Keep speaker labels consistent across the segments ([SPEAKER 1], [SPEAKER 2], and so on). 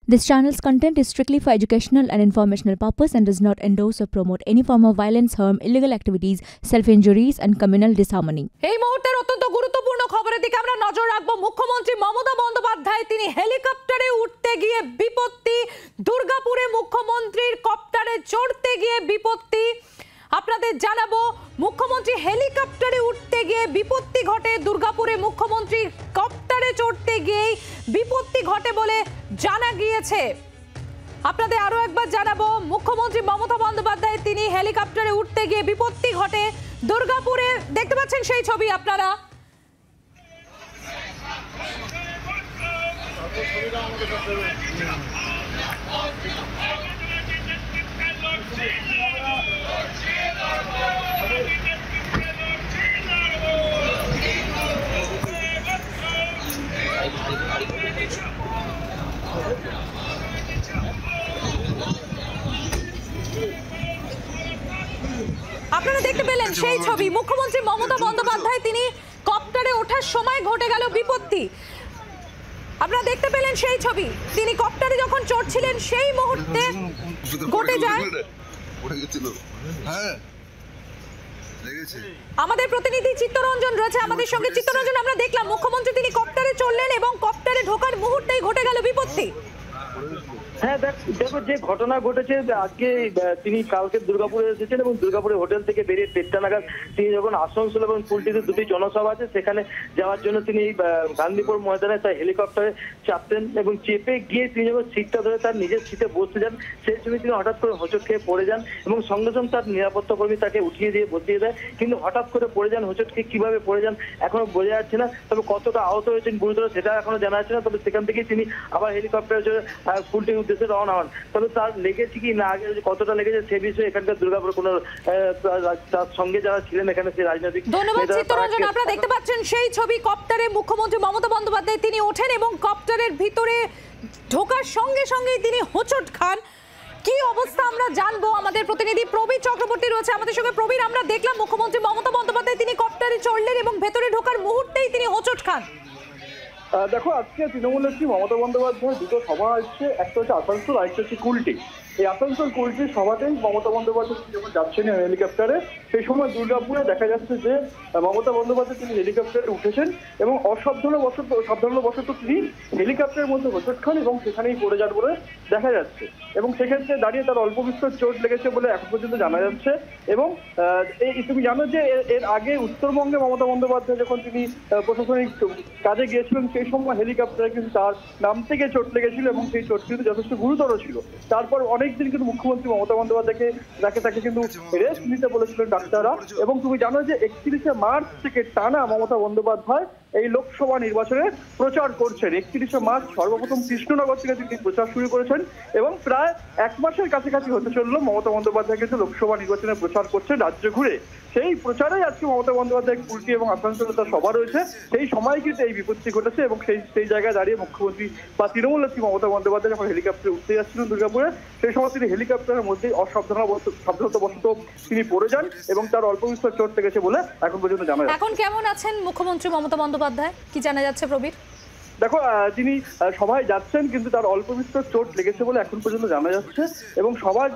[SPEAKER 1] This channel's content is strictly for educational and informational purpose and does not endorse or promote any form of violence, harm, illegal activities, self-injuries and communal disharmony.
[SPEAKER 2] এই মুহূর্তের অত্যন্ত গুরুত্বপূর্ণ খবরের দিকে আমরা নজর রাখবো। মুখ্যমন্ত্রী মমতা বন্দ্যোপাধ্যায় তিনি হেলিকপ্টারে উঠতে গিয়ে বিপত্তি, দুর্গাপুরে মুখ্যমন্ত্রীর কপ্টারে চড়তে গিয়ে বিপত্তি। আপনাদের জানাবো মুখ্যমন্ত্রী হেলিকপ্টারে উঠতে গিয়ে বিপত্তি ঘটে, দুর্গাপুরে মুখ্যমন্ত্রী কপ্টারে চড়তে গিয়ে বিপত্তি ঘটে বলে জানা গিয়েছে। আপনাদের আরো একবার জানাবো মুখ্যমন্ত্রী মমতা বন্দ্যোপাধ্যায় তিনি হেলিকপ্টারে উঠতে গিয়ে বিপত্তি ঘটে দুর্গাপুরে। দেখতে পাচ্ছেন সেই ছবি আপনারা। আপনারা দেখতে পেলেন সেই ছবি, মুখ্যমন্ত্রী মমতা বন্দ্যোপাধ্যায় তিনি কপ্টারে ওঠার সময় ঘটে গেল বিপত্তি। আপনারা দেখতে পেলেন সেই ছবি, তিনি কপ্টারে যখন চড়ছিলেন সেই মুহূর্তে ঘটে যায়। আমাদের প্রতিনিধি চিত্তরঞ্জন রয়েছে আমাদের সঙ্গে। চিত্তরঞ্জন, আমরা দেখলাম মুখ্যমন্ত্রী তিনি কপ্টারে চড়লেন এবং কপ্টারে ঢোকার মুহূর্তেই ঘটে গেল বিপত্তি।
[SPEAKER 3] হ্যাঁ দেখো, যে ঘটনা ঘটেছে আজকে তিনি কালকে দুর্গাপুরে এসেছেন এবং দুর্গাপুরে হোটেল থেকে বেরিয়ে 1:30 নাগাদ তিনি যখন আসানসোল এবং কুলটিতে দুটি জনসভা আছে সেখানে যাওয়ার জন্য তিনি গান্ধীপুর ময়দানে তার হেলিকপ্টারে চাপতেন এবং চেপে গিয়ে তিনি যখন সিটটা ধরে তার নিজের সিটে বসতে যান সেই সময় তিনি হঠাৎ করে হোঁচট খেয়ে পড়ে যান এবং সঙ্গে সঙ্গে তার নিরাপত্তা কর্মী তাকে উঠিয়ে দিয়ে বসিয়ে দেয়। কিন্তু হঠাৎ করে পড়ে যান, হোঁচট খেয়ে কিভাবে পড়ে যান এখনো বোঝা যাচ্ছে না। তবে কতটা আহত হয়েছেন গুরুতর সেটা এখনো জানা যাচ্ছে না। তবে সেখান থেকেই তিনি আবার হেলিকপ্টারে চড়ে কুলটির উদ্দেশ্যে রওনা হন। তবে তার লেগেছে কি না, কতটা লেগেছে সে বিষয়ে এখানকার দুর্গাপুর কোনো তার সঙ্গে যারা ছিলেন এখানে সেই রাজনৈতিক।
[SPEAKER 2] ধন্যবাদ চিত্তরঞ্জন। আপনারা দেখতে পাচ্ছেন সেই ছবি, কপ্টারে মুখ্যমন্ত্রী মমতা বন্দ্যোপাধ্যায় তিনি ওঠেন এবং কপ্টারের ভিতরে ঢোকার সঙ্গে সঙ্গেই তিনি হোঁচট খান। কি অবস্থা আমরা জানবো, আমাদের প্রতিনিধি প্রবীর চক্রবর্তী রয়েছে আমাদের সঙ্গে। প্রবীর, আমরা দেখলাম মুখ্যমন্ত্রী মমতা বন্দ্যোপাধ্যায় তিনি কপ্টারে চড়লেন এবং ভেতরে ঢোকার মুহূর্তেই তিনি হোঁচট খান।
[SPEAKER 4] দেখো, আজকে তৃণমূল নেত্রী মমতা বন্দ্যোপাধ্যায় দুটো সভা হচ্ছে, একটা হচ্ছে আসানসোল, আরেকটা হচ্ছে কুলটি। এই আসানসোল কুলটির সভাতেই মমতা বন্দ্যোপাধ্যায় যখন যাচ্ছেন হেলিকপ্টারে সেই সময় দুর্গাপুরে দেখা যাচ্ছে যে মমতা বন্দ্যোপাধ্যায় তিনি হেলিকপ্টারে উঠেছেন এবং সাবধানতাবশত তিনি হেলিকপ্টারের মধ্যে হোঁচট খান এবং সেখানেই পড়ে যান বলে দেখা যাচ্ছে এবং সেক্ষেত্রে দাঁড়িয়ে তার অল্প বিস্তর চোট লেগেছে বলে এখন পর্যন্ত জানা যাচ্ছে। এবং তুমি জানো যে এর আগে উত্তরবঙ্গে মমতা বন্দ্যোপাধ্যায় যখন তিনি প্রশাসনিক কাজে গিয়েছিলেন সেই সময় হেলিকপ্টারে কিন্তু তার নাম থেকে চোট লেগেছিল এবং সেই চোট কিন্তু যথেষ্ট গুরুতর ছিল। তারপর অনেকদিন কিন্তু মুখ্যমন্ত্রী মমতা বন্দ্যোপাধ্যায়কে তাকে কিন্তু রেস্ট নিতে বলেছিলেন ডাক্তাররা। এবং তুমি জানো যে 31শে মার্চ থেকে টানা মমতা বন্দ্যোপাধ্যায় এই লোকসভা নির্বাচনে প্রচার করছেন। 31শে মার্চ সর্বপ্রথম কৃষ্ণনগর থেকে তিনি প্রচার শুরু করেছেন এবং প্রায় 1 মাসের কাছাকাছি হতে চললো মমতা বন্দ্যোপাধ্যায় কিন্তু লোকসভা নির্বাচনে প্রচার করছেন রাজ্য ঘুরে। সেই প্রচারেই আজকে মমতা বন্দ্যোপাধ্যায় কুলটি এবং আসানসোলে তার সভা রয়েছে, সেই সময় কিন্তু এই বিপত্তি ঘটেছে এবং সেই জায়গায় দাঁড়িয়ে মুখ্যমন্ত্রী বা তৃণমূল নেত্রী মমতা বন্দ্যোপাধ্যায় যখন হেলিকপ্টারে উঠতে যাচ্ছিলেন দুর্গাপুরে সেই সময় তিনি হেলিকপ্টারের মধ্যেই অসাবধানতাবশত তিনি পড়ে যান এবং তার অল্প বিস্তর চোট লেগেছে বলে এখন পর্যন্ত জানা যাচ্ছে।
[SPEAKER 2] এখন কেমন আছেন মুখ্যমন্ত্রী মমতা বন্দ্যোপাধ্যায়, কি জানা যাচ্ছে প্রবীর?
[SPEAKER 4] দেখো, তিনি সভায় যাচ্ছেন কিন্তু তার অল্প বিস্তর চোট লেগেছে বলে এখন পর্যন্ত জানা যাচ্ছে এবং সবার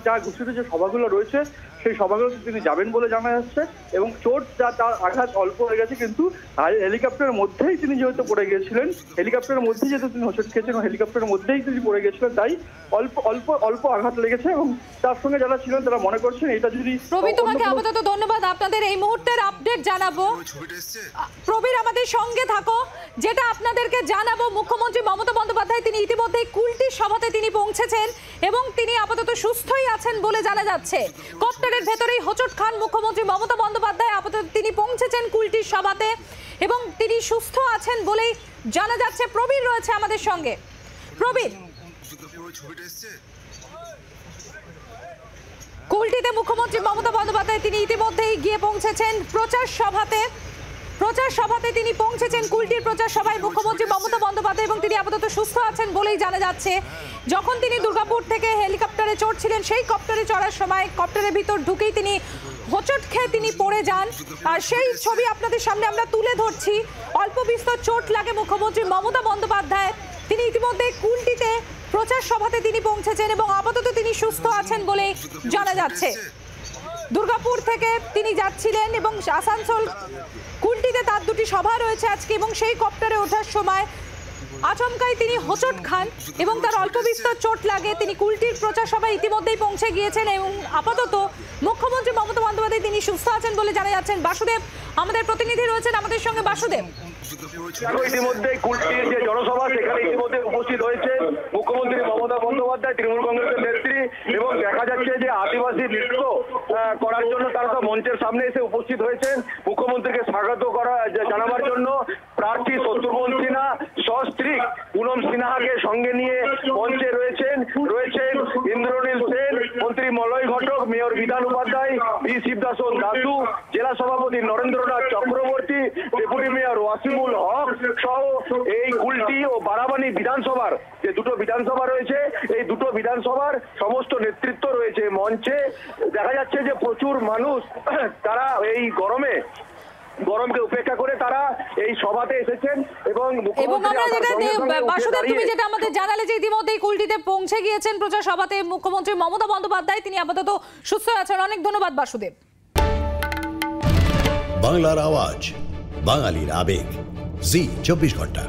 [SPEAKER 4] যা ঘোষিত যে সভাগুলো রয়েছে সেই সভাগুলোতে তিনি যাবেন বলে জানা যাচ্ছে এবং চোট তার আঘাত অল্প হয়ে গেছে কিন্তু হেলিকপ্টারের মধ্যেই তিনি যেহেতু পড়ে গিয়েছিলেন, হেলিকপ্টারের মধ্যেই যেহেতু তিনি হোঁচট খেয়েছেন হেলিকপ্টারের মধ্যেই তিনি পড়ে গিয়েছিলেন তাই অল্প আঘাত লেগেছে এবং তার সঙ্গে যারা ছিলেন তারা মনে করছেন এটা যদি।
[SPEAKER 2] প্রবীর, তোমাকে আপাতত ধন্যবাদ। আপনাদের এই মুহূর্তের আপডেট জানাবো। প্রবীর, আমাদের সঙ্গে থাকো। যেটা আপনাদেরকে জানাবো, মুখ্যমন্ত্রী মমতা বন্দ্যোপাধ্যায় তিনি ইতিমধ্যেই কুলটির সভাতে তিনি পৌঁছেছেন এবং তিনি আপাতত সুস্থই আছেন বলে জানা যাচ্ছে। কপ্টারের ভেতরেই হোঁচট খান মুখ্যমন্ত্রী মমতা বন্দ্যোপাধ্যায়, আপাতত তিনি পৌঁছেছেন কুলটির সভাতে এবং তিনি সুস্থ আছেন বলেই জানা যাচ্ছে। প্রবীর রয়েছে আমাদের সঙ্গে। প্রবীর, কুলটিতে মুখ্যমন্ত্রী মমতা বন্দ্যোপাধ্যায় তিনি ইতিমধ্যেই গিয়ে পৌঁছেছেন প্রচার সভাতে তিনি পৌঁছেছেন কুলটির প্রচার সভায় মুখ্যমন্ত্রী মমতা বন্দ্যোপাধ্যায় এবং তিনি আপাতত সুস্থ আছেন বলেই জানা যাচ্ছে। যখন তিনি দুর্গাপুর থেকে হেলিকপ্টারে চড়ছিলেন সেই কপ্টারে চড়ার সময় কপ্টারের ভিতর ঢুকেই তিনি হোঁচট খেয়ে তিনি পড়ে যান আর সেই ছবি আপনাদের সামনে আমরা তুলে ধরছি। অল্প বিস্তর চোট লাগে মুখ্যমন্ত্রী মমতা বন্দ্যোপাধ্যায়, তিনি ইতিমধ্যে কুলটিতে প্রচার সভাতে তিনি পৌঁছেছেন এবং আপাতত তিনি সুস্থ আছেন বলে জানা যাচ্ছে। দুর্গাপুর থেকে তিনি যাচ্ছিলেন এবং আসানসোল কুলটিতে তার দুটি সভা রয়েছে আজকে, এবং সেই কপ্টারে ওঠার সময় আচমকাই তিনি হোঁচট খান এবং তার অল্প বিস্তর চোট লাগে। তিনি কুলটির প্রচার সভায় ইতিমধ্যেই পৌঁছে গিয়েছেন এবং আপাতত মুখ্যমন্ত্রী মমতা বন্দ্যোপাধ্যায় তিনি সুস্থ আছেন বলে জানা যাচ্ছেন। বাসুদেব আমাদের প্রতিনিধি রয়েছেন আমাদের সঙ্গে। বাসুদেব,
[SPEAKER 3] ইতিমধ্যে কুলটির যে জনসভা সেখানে ইতিমধ্যে উপস্থিত হয়েছে মুখ্যমন্ত্রী মমতা বন্দ্যোপাধ্যায়, তৃণমূল কংগ্রেসের নেত্রী, এবং দেখা যাচ্ছে যে আদিবাসী নৃত্য করার জন্য তারা তো মঞ্চের সামনে এসে উপস্থিত হয়েছেন মুখ্যমন্ত্রীকে স্বাগত জানাবার জন্য। প্রার্থী শত্রুঘ্ন সিনহা সস্ত্রীক পুনম সিনহাকে সঙ্গে নিয়ে মঞ্চে রয়েছেন ইন্দ্রনীল সেন, মন্ত্রী মলয় ঘটক, মেয়র বিধান উপাধ্যায়, ভি শিবদাসন দাসু, জেলা সভাপতি নরেন্দ্রনাথ চক্রবর্তী, ডেপুটি মেয়র ওয়াসিমুল হক সহ এই কুলটি ও বারাবানী বিধানসভার যে দুটো বিধানসভা রয়েছে এই দুটো বিধানসভার সমস্ত নেতৃত্ব রয়েছে মঞ্চে। দেখা যাচ্ছে যে প্রচুর মানুষ তারা এই গরমকে উপেক্ষা করে তারা এই সভাতে এসেছেন এবং
[SPEAKER 2] আমরা যেটা বাসুদেব তুমি যেটা আমাদের জানালে যে ইতিমধ্যেই কুলটিতে পৌঁছে গিয়েছেন প্রচার সভাতে মুখ্যমন্ত্রী মমতা বন্দ্যোপাধ্যায়, তিনি আপাতত সুস্থ আছেন। অনেক ধন্যবাদ বাসুদেব।
[SPEAKER 5] বাংলার আওয়াজ, বাঙালির আবেগ, জি 24 ঘন্টা।